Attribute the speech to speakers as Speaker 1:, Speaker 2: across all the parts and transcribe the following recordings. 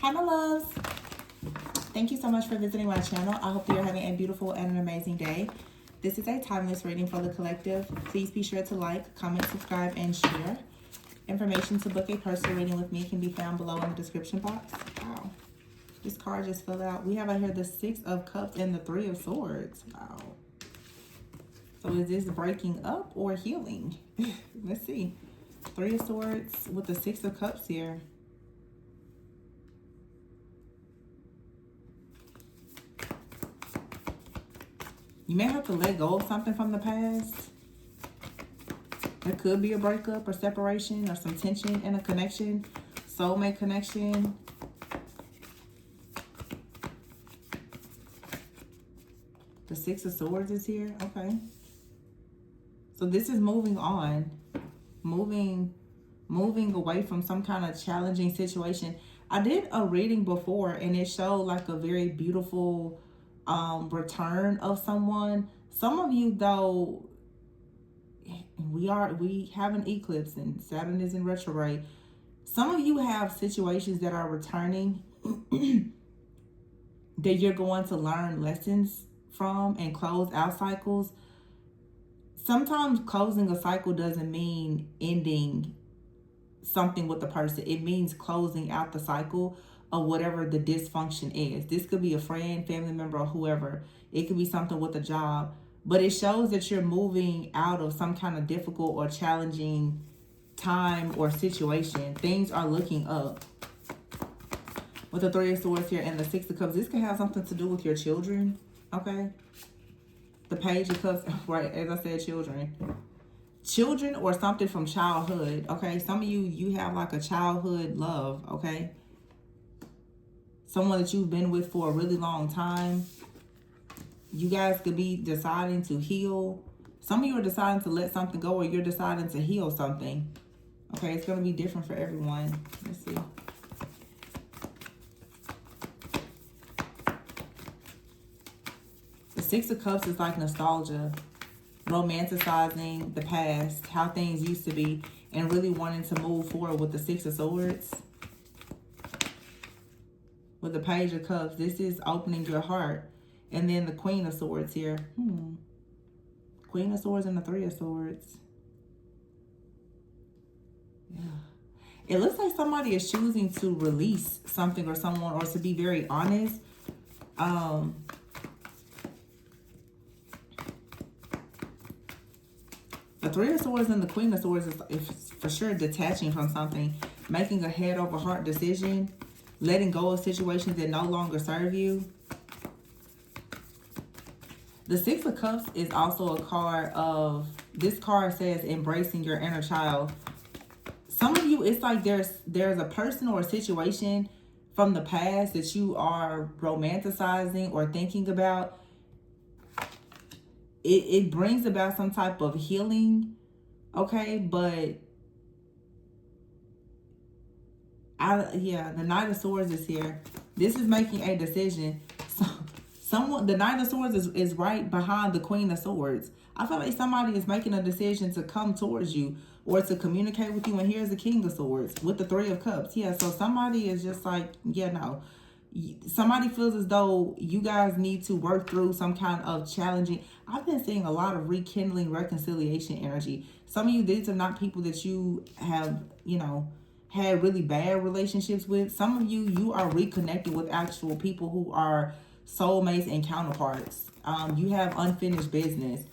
Speaker 1: Hi, my loves. Thank you so much for visiting my channel. I hope you're having a beautiful and an amazing day. This is a timeless reading for the collective. Please be sure to like, comment, subscribe, and share. Information to book a personal reading with me can be found below in the description box. Wow. This card just fell out. We have out here the Six of Cups and the Three of Swords. Wow. So is this breaking up or healing? Let's see. Three of Swords with the Six of Cups here. You may have to let go of something from the past. There could be a breakup or separation or some tension in a connection. Soulmate connection. The Six of Swords is here. Okay. So this is moving on. Moving away from some kind of challenging situation. I did a reading before and it showed like a very beautiful return of someone. Some of you though, we have an eclipse and Saturn is in retrograde. Some of you have situations that are returning that you're going to learn lessons from and close out cycles. Sometimes closing a cycle doesn't mean ending something with the person. It means closing out the cycle of whatever the dysfunction is. This could be a friend, family member, or whoever. It could be something with a job. But it shows that you're moving out of some kind of difficult or challenging time or situation. Things are looking up. With the Three of Swords here and the Six of Cups, this can have something to do with your children, okay? The Page of Cups, right, as I said, children. Children or something from childhood, okay? Some of you have like a childhood love, okay? Someone that you've been with for a really long time. You guys could be deciding to heal. Some of you are deciding to let something go or you're deciding to heal something. Okay, it's going to be different for everyone. Let's see. The Six of Cups is like nostalgia. Romanticizing the past, how things used to be, and really wanting to move forward with the Six of Swords. With the Page of Cups, this is opening your heart. And then the Queen of Swords here. Queen of Swords and the Three of Swords. Yeah. It looks like somebody is choosing to release something or someone, or to be very honest. The Three of Swords and the Queen of Swords is for sure detaching from something, making a head over heart decision, letting go of situations that no longer serve you. The Six of Cups is also a card of, this card says embracing your inner child. Some of you, it's like there's a person or a situation from the past that you are romanticizing or thinking about. It brings about some type of healing, okay? But the Knight of Swords is here. This is making a decision. So the Knight of Swords is right behind the Queen of Swords. I feel like somebody is making a decision to come towards you or to communicate with you. And here's the King of Swords with the Three of Cups. Yeah, so somebody is just like, yeah, no. Somebody feels as though you guys need to work through some kind of challenging. I've been seeing a lot of rekindling, reconciliation energy. Some of you, these are not people that you have, had really bad relationships with. Some of you are reconnected with actual people who are soulmates and counterparts. You have unfinished business.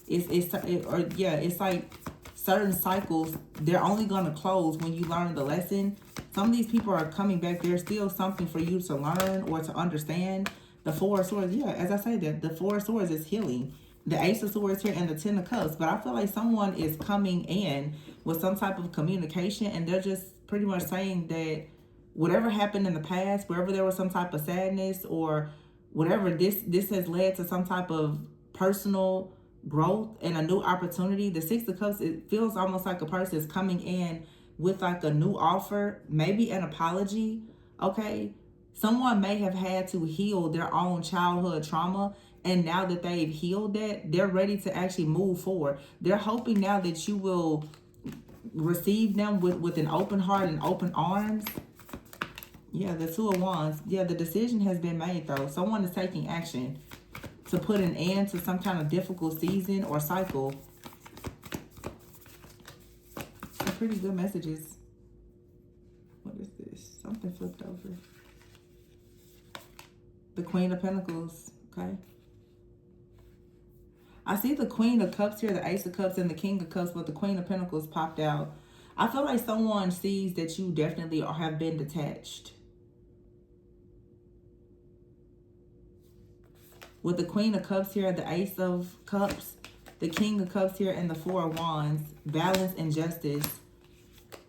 Speaker 1: It's like certain cycles, they're only gonna close when you learn the lesson. Some of these people are coming back. There's still something for you to learn or to understand. The Four of Swords, yeah, as I say, that the Four of Swords is healing. The Ace of Swords here and the Ten of Cups. But I feel like someone is coming in with some type of communication, and they're just pretty much saying that whatever happened in the past, wherever there was some type of sadness or whatever, this has led to some type of personal growth and a new opportunity. The Six of Cups, it feels almost like a person is coming in with like a new offer, maybe an apology, okay? Someone may have had to heal their own childhood trauma, and now that they've healed that, they're ready to actually move forward. They're hoping now that you will receive them with an open heart and open arms. Yeah, the Two of Wands. Yeah, the decision has been made, though. Someone is taking action to put an end to some kind of difficult season or cycle. Some pretty good messages. What is this? Something flipped over. The Queen of Pentacles. Okay. I see the Queen of Cups here, the Ace of Cups, and the King of Cups, but the Queen of Pentacles popped out. I feel like someone sees that you definitely have been detached. With the Queen of Cups here, the Ace of Cups, the King of Cups here, and the Four of Wands. Balance and justice.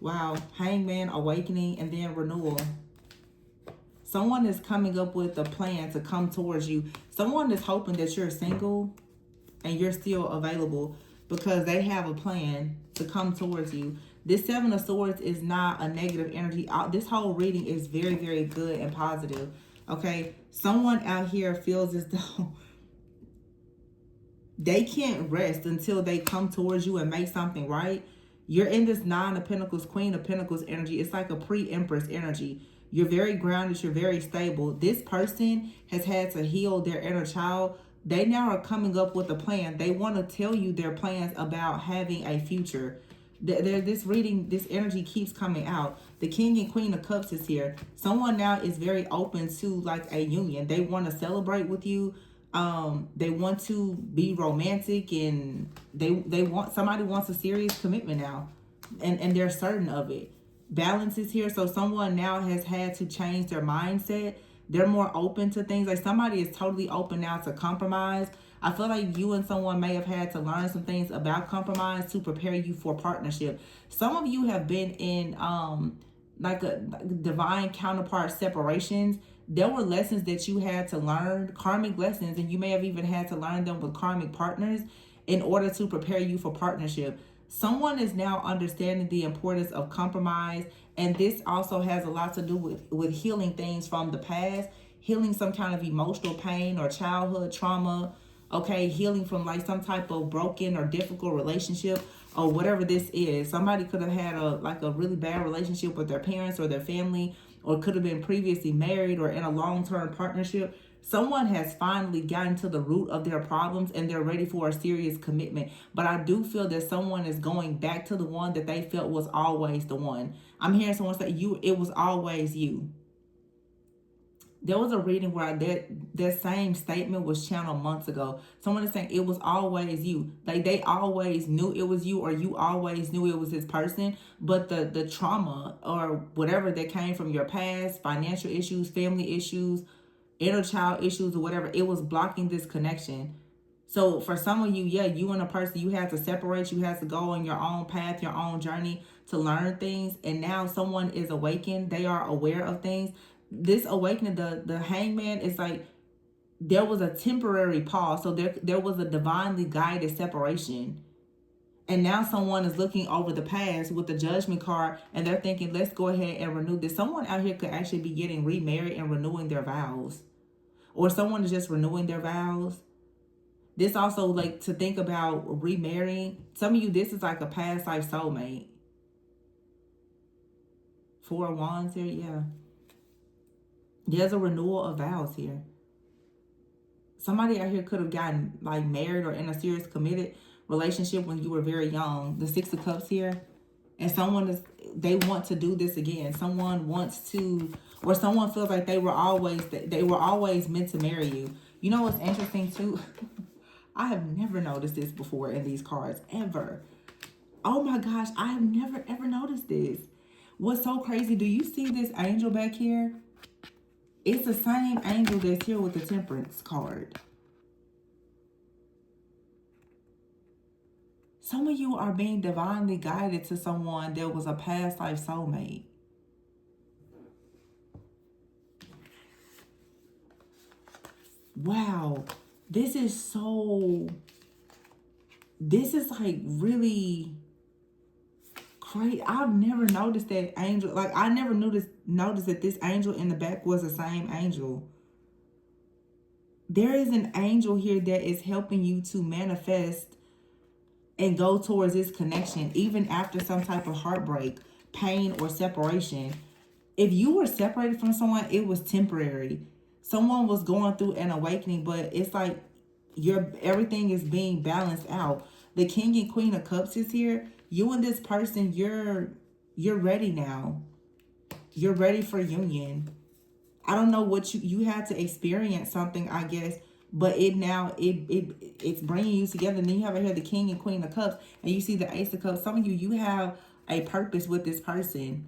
Speaker 1: Wow. Hangman, awakening, and then renewal. Someone is coming up with a plan to come towards you. Someone is hoping that you're single and you're still available because they have a plan to come towards you. This Seven of Swords is not a negative energy. This whole reading is very, very good and positive. Okay? Someone out here feels as though they can't rest until they come towards you and make something right. You're in this Nine of Pentacles, Queen of Pentacles energy. It's like a pre-Empress energy. You're very grounded. You're very stable. This person has had to heal their inner child. They now are coming up with a plan. They want to tell you their plans about having a future. This reading, this energy keeps coming out. The King and Queen of Cups is here. Someone now is very open to like a union. They want to celebrate with you. They want to be romantic, and they want, somebody wants a serious commitment now, and they're certain of it. Balance is here, so someone now has had to change their mindset. They're more open to things. Like somebody is totally open now to compromise. I feel like you and someone may have had to learn some things about compromise to prepare you for partnership. Some of you have been in like a divine counterpart separations. There were lessons that you had to learn, karmic lessons, and you may have even had to learn them with karmic partners in order to prepare you for partnership. Someone is now understanding the importance of compromise, and this also has a lot to do with healing things from the past, healing some kind of emotional pain or childhood trauma, okay, healing from like some type of broken or difficult relationship or whatever this is. Somebody could have had a really bad relationship with their parents or their family, or could have been previously married or in a long-term partnership. Someone has finally gotten to the root of their problems and they're ready for a serious commitment. But I do feel that someone is going back to the one that they felt was always the one. I'm hearing someone say, it was always you. There was a reading where that same statement was channeled months ago. Someone is saying it was always you. Like they always knew it was you, or you always knew it was this person. But the trauma or whatever that came from your past, financial issues, family issues, inner child issues, or whatever, it was blocking this connection. So for some of you, yeah, you and a person, you had to separate. You had to go on your own path, your own journey to learn things. And now someone is awakened. They are aware of things. This awakening, the hangman, is like there was a temporary pause. So there was a divinely guided separation. And now someone is looking over the past with the judgment card, and they're thinking, let's go ahead and renew this. Someone out here could actually be getting remarried and renewing their vows. Or someone is just renewing their vows. This also, like, to think about remarrying. Some of you, this is like a past life soulmate. Four of Wands here, yeah. There's a renewal of vows here. Somebody out here could have gotten like married or in a serious committed relationship when you were very young. The Six of Cups here. And they want to do this again. Someone wants to, or someone feels like they were always meant to marry you. You know what's interesting too? I have never noticed this before in these cards, ever. Oh my gosh, I have never ever noticed this. What's so crazy, do you see this angel back here? It's the same angel that's here with the Temperance card. Some of you are being divinely guided to someone that was a past life soulmate. Wow. This is like really crazy. I've never noticed that angel. Like I never noticed that this angel in the back was the same angel. There is an angel here that is helping you to manifest and go towards this connection, even after some type of heartbreak, pain, or separation. If you were separated from someone, it was temporary. Someone was going through an awakening, but it's like everything is being balanced out. The King and Queen of Cups is here. You and this person, you're ready now. You're ready for union. I don't know what you had to experience something, I guess, but it's bringing you together. And then you have here the King and Queen of Cups, and you see the Ace of Cups. Some of you have a purpose with this person.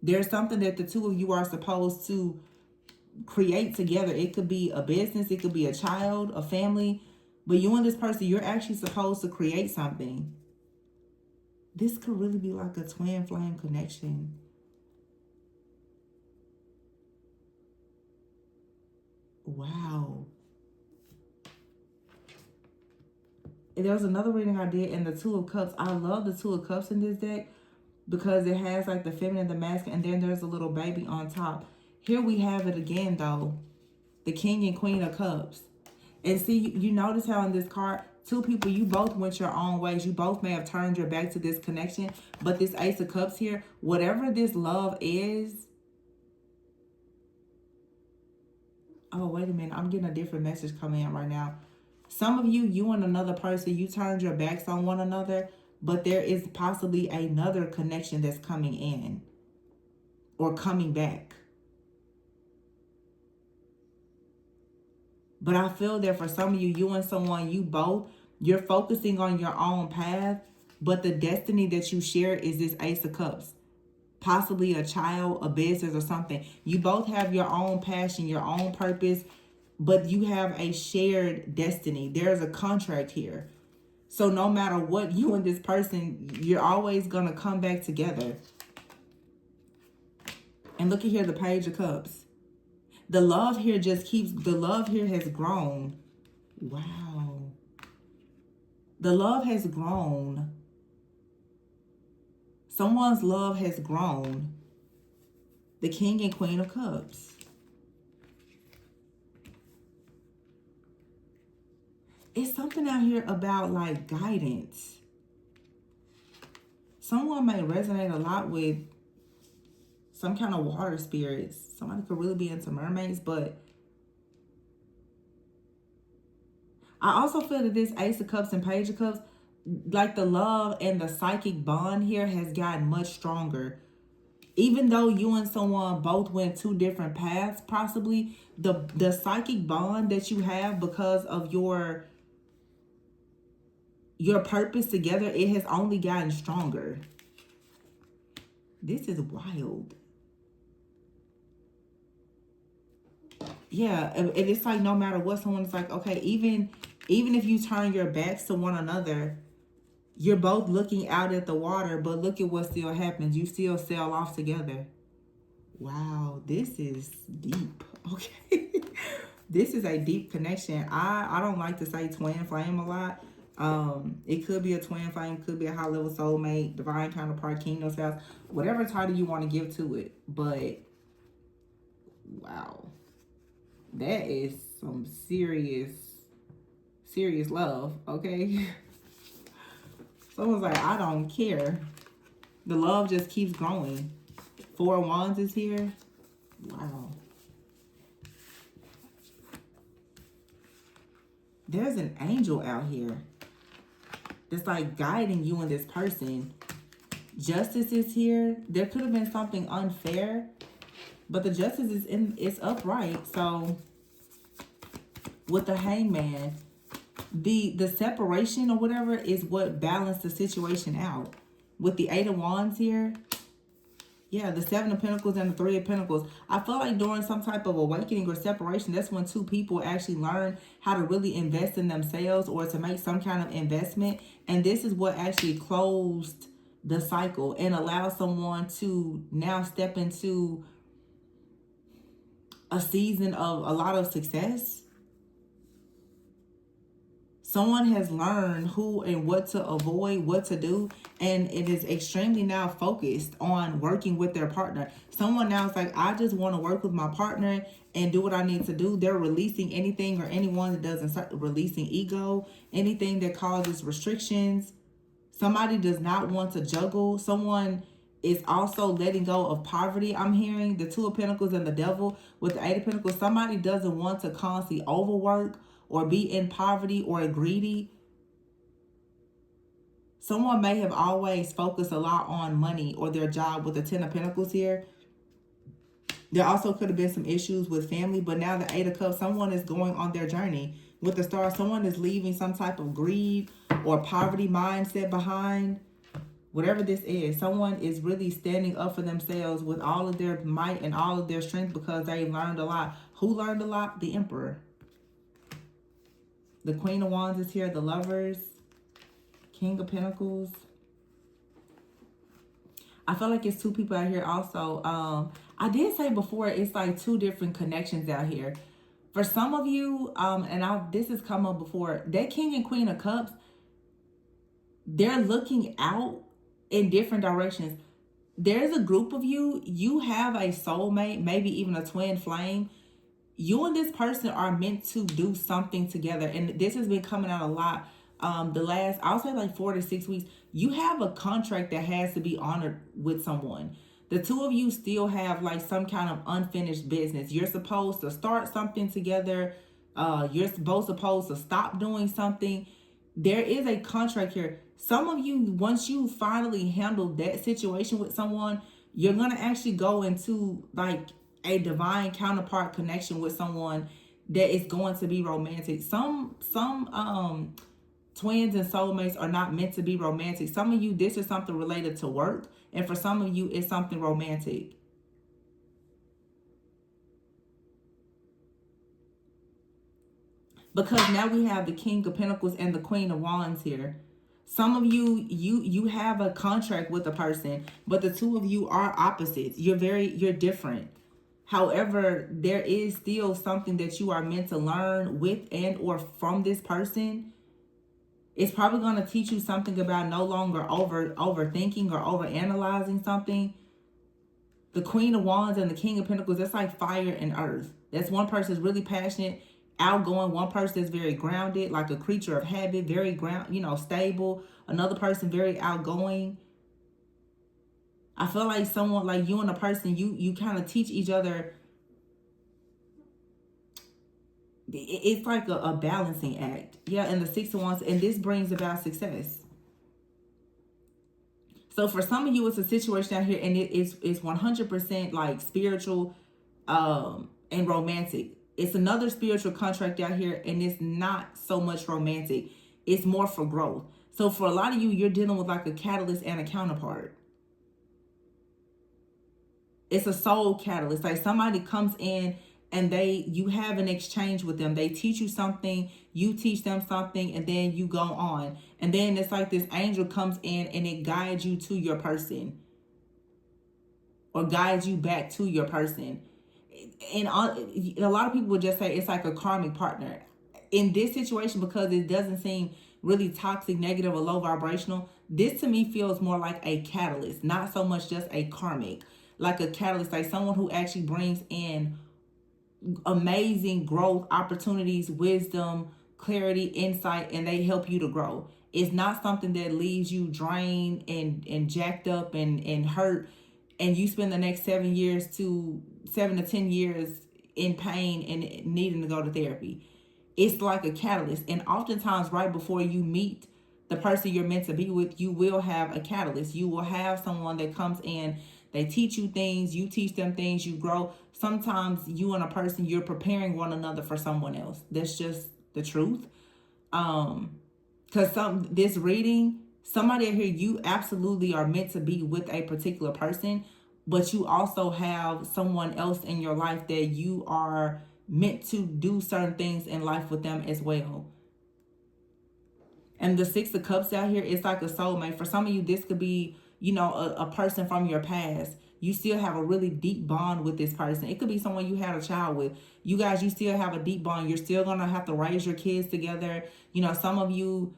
Speaker 1: There's something that the two of you are supposed to create together. It could be a business, it could be a child, a family, but you and this person, you're actually supposed to create something. This could really be like a twin flame connection. Wow. There was another reading I did in the Two of Cups. I love the Two of Cups in this deck because it has like the feminine, the masculine, and then there's a little baby on top. Here we have it again though. The King and Queen of Cups. And see, you notice how in this card, two people, you both went your own ways. You both may have turned your back to this connection. But this Ace of Cups here, whatever this love is. Oh, wait a minute. I'm getting a different message coming in right now. Some of you and another person, you turned your backs on one another. But there is possibly another connection that's coming in. Or coming back. But I feel that for some of you and someone, you're focusing on your own path. But the destiny that you share is this Ace of Cups. Possibly a child, a business, or something. You both have your own passion, your own purpose. But you have a shared destiny. There's a contract here. So no matter what, you and this person, you're always going to come back together. And look at here, the Page of Cups. The love here has grown. Wow. The love has grown. Someone's love has grown. The King and Queen of Cups. It's something out here about like guidance. Someone may resonate a lot with some kind of water spirits. Somebody could really be into mermaids, but I also feel that this Ace of Cups and Page of Cups, like the love and the psychic bond here has gotten much stronger. Even though you and someone both went two different paths, possibly, the psychic bond that you have because of your purpose together, it has only gotten stronger. This is wild. Yeah, and it's like no matter what, someone's like, okay, even if you turn your backs to one another, you're both looking out at the water, but look at what still happens. You still sail off together. Wow, this is deep. Okay. This is a deep connection. I don't like to say twin flame a lot. It could be a twin flame, could be a high level soulmate, divine counterpart, kingdom spouse, whatever title you want to give to it. But wow. That is some serious love, okay? Someone's like, I don't care. The love just keeps growing. Four of Wands is here. Wow. There's an angel out here that's like guiding you and this person. Justice is here. There could have been something unfair, but the justice is upright. So with the Hangman, the separation or whatever is what balanced the situation out. With the Eight of Wands here, yeah, the Seven of Pentacles and the Three of Pentacles. I feel like during some type of awakening or separation, that's when two people actually learn how to really invest in themselves or to make some kind of investment. And this is what actually closed the cycle and allowed someone to now step into a season of a lot of success. Someone has learned who and what to avoid, what to do, and it is extremely now focused on working with their partner. Someone now is like, I just want to work with my partner and do what I need to do. They're releasing anything or anyone that doesn't start releasing ego, anything that causes restrictions. Somebody does not want to juggle. Someone It's also letting go of poverty. I'm hearing the Two of Pentacles and the Devil with the Eight of Pentacles. Somebody doesn't want to constantly overwork or be in poverty or greedy. Someone may have always focused a lot on money or their job with the Ten of Pentacles here. There also could have been some issues with family, but now the Eight of Cups, someone is going on their journey. With the Star, someone is leaving some type of greed or poverty mindset behind. Whatever this is, someone is really standing up for themselves with all of their might and all of their strength because they learned a lot. Who learned a lot? The Emperor. The Queen of Wands is here. The Lovers. King of Pentacles. I feel like it's two people out here also. I did say before, it's like two different connections out here. For some of you, this has come up before, that King and Queen of Cups, they're looking out in different directions. There's a group of you, you have a soulmate, maybe even a twin flame. You and this person are meant to do something together. And this has been coming out a lot. The last, I'll say like 4 to 6 weeks, you have a contract that has to be honored with someone. The two of you still have like some kind of unfinished business. You're supposed to start something together. You're both supposed to stop doing something. There is a contract here. Some of you, once you finally handle that situation with someone, you're going to actually go into like a divine counterpart connection with someone that is going to be romantic. Some twins and soulmates are not meant to be romantic. Some of you, this is something related to work. And for some of you, it's something romantic. Because now we have the King of Pentacles and the Queen of Wands here. Some of you, you have a contract with a person, but the two of you are opposites. You're different. However, there is still something that you are meant to learn with and or from this person. It's probably going to teach you something about no longer overthinking or overanalyzing something. The Queen of Wands and the King of Pentacles, that's like fire and earth. That's one person is really passionate, outgoing. One person is very grounded, like a creature of habit, very stable. Another person very outgoing. I feel like someone like you and a person, you kind of teach each other. It's like a balancing act. Yeah, and the Six of Wands, and this brings about success. So for some of you, it's a situation out here, and it's 100% like spiritual and romantic. It's another spiritual contract out here, and it's not so much romantic. It's more for growth. So for a lot of you, you're dealing with like a catalyst and a counterpart. It's a soul catalyst. Like somebody comes in and you have an exchange with them. They teach you something, you teach them something, and then you go on. And then it's like this angel comes in and it guides you to your person. Or guides you back to your person. And a lot of people would just say it's like a karmic partner. In this situation, because it doesn't seem really toxic, negative, or low vibrational, this to me feels more like a catalyst. Not so much just a karmic. Like a catalyst, like someone who actually brings in amazing growth opportunities, wisdom, clarity, insight, and they help you to grow. It's not something that leaves you drained and jacked up and hurt, and you spend the next 7 to 10 years in pain and needing to go to therapy. It's like a catalyst, and oftentimes right before you meet the person you're meant to be with, you will have a catalyst. You will have someone that comes in. They teach you things, you teach them things, you grow. Sometimes you and a person, you're preparing one another for someone else. That's just the truth. Because this reading, somebody out here, you absolutely are meant to be with a particular person, but you also have someone else in your life that you are meant to do certain things in life with them as well. And the Six of Cups out here, it's like a soulmate. For some of you, this could be, a person from your past. You still have a really deep bond with this person. It could be someone you had a child with. You guys, you still have a deep bond. You're still going to have to raise your kids together. Some of you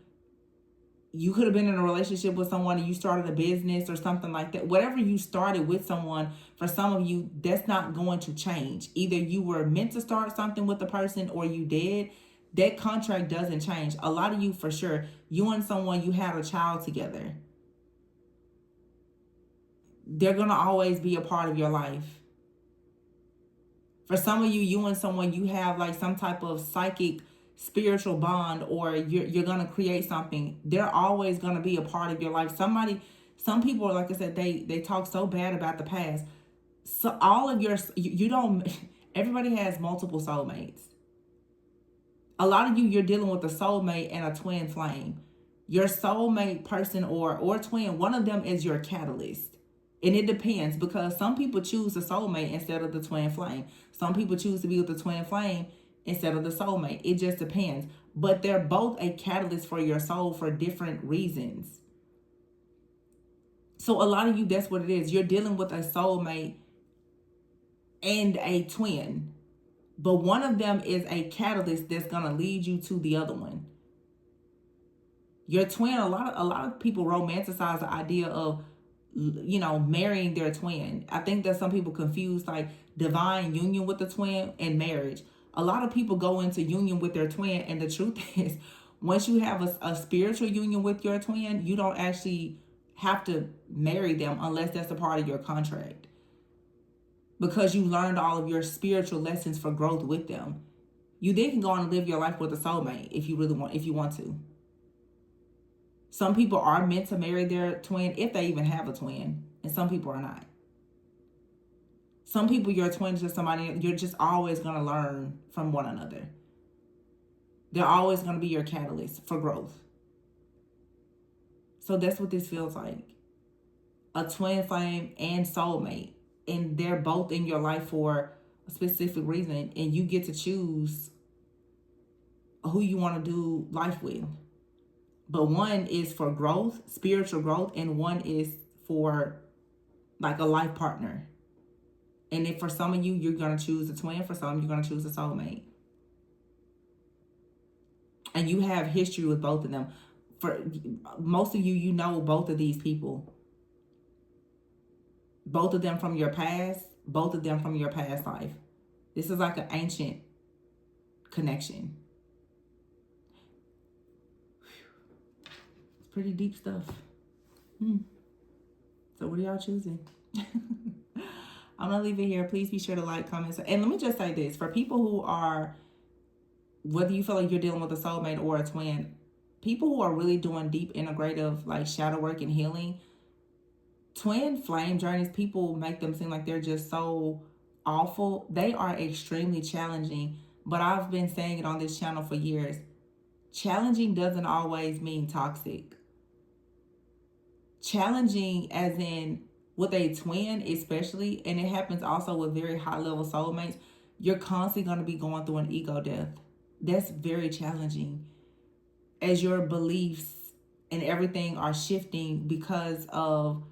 Speaker 1: could have been in a relationship with someone and you started a business or something like that. Whatever you started with someone, for some of you, that's not going to change. Either you were meant to start something with the person or you did. That contract doesn't change. A lot of you, for sure, you and someone, you had a child together. They're going to always be a part of your life. For some of you, you and someone, you have like some type of psychic spiritual bond, or you're going to create something. They're always going to be a part of your life. Some people, like I said, they talk so bad about the past. So all of you don't, everybody has multiple soulmates. A lot of you, you're dealing with a soulmate and a twin flame. Your soulmate person or twin, one of them is your catalyst. And it depends, because some people choose the soulmate instead of the twin flame. Some people choose to be with the twin flame instead of the soulmate. It just depends. But they're both a catalyst for your soul for different reasons. So a lot of you, that's what it is. You're dealing with a soulmate and a twin. But one of them is a catalyst that's going to lead you to the other one. Your twin, a lot of people romanticize the idea of, marrying their twin. I think that some people confuse like divine union with the twin and marriage. A lot of people go into union with their twin, and the truth is, once you have a spiritual union with your twin, you don't actually have to marry them unless that's a part of your contract, because you learned all of your spiritual lessons for growth with them. You then can go on and live your life with a soulmate if you want to. Some people are meant to marry their twin if they even have a twin, and some people are not. Some people, your twin is just somebody you're just always going to learn from one another. They're always going to be your catalyst for growth. So that's what this feels like. A twin flame and soulmate. And they're both in your life for a specific reason. And you get to choose who you want to do life with. But one is for growth, spiritual growth, and one is for like a life partner. And if for some of you, you're going to choose a twin. For some, you're going to choose a soulmate. And you have history with both of them. For most of you, you know both of these people. Both of them from your past. Both of them from your past life. This is like an ancient connection. It's pretty deep stuff. So what are y'all choosing? I'm going to leave it here. Please be sure to like, comment. And let me just say this. For people who are, whether you feel like you're dealing with a soulmate or a twin, people who are really doing deep integrative, like shadow work and healing, twin flame journeys, people make them seem like they're just so awful. They are extremely challenging. But I've been saying it on this channel for years. Challenging doesn't always mean toxic. Challenging as in with a twin especially, and it happens also with very high level soulmates, you're constantly going to be going through an ego death. That's very challenging, as your beliefs and everything are shifting because of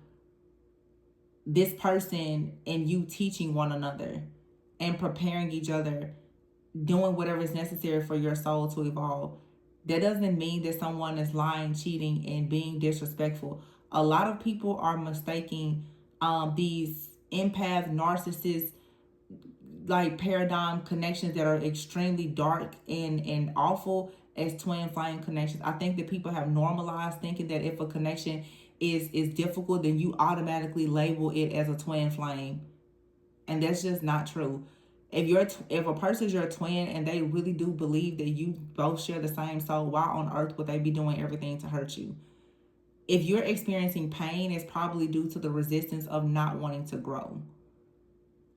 Speaker 1: this person and you teaching one another and preparing each other, doing whatever is necessary for your soul to evolve. That doesn't mean that someone is lying, cheating, and being disrespectful. A lot of people are mistaking these empath, narcissists, like paradigm connections that are extremely dark and awful as twin flame connections. I think that people have normalized thinking that if a connection is difficult, then you automatically label it as a twin flame. And that's just not true. If a person's your twin and they really do believe that you both share the same soul, why on earth would they be doing everything to hurt you? If you're experiencing pain, it's probably due to the resistance of not wanting to grow.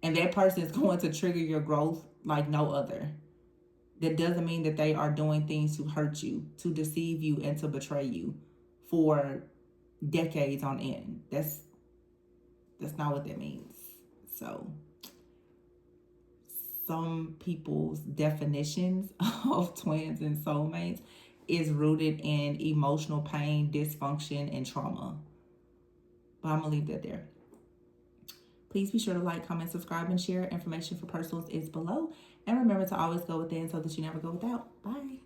Speaker 1: And that person is going to trigger your growth like no other. That doesn't mean that they are doing things to hurt you, to deceive you, and to betray you for decades on end. That's not what that means. So some people's definitions of twins and soulmates is rooted in emotional pain, dysfunction, and trauma. But I'm going to leave that there. Please be sure to like, comment, subscribe, and share. Information for personals is below. And remember to always go within so that you never go without. Bye.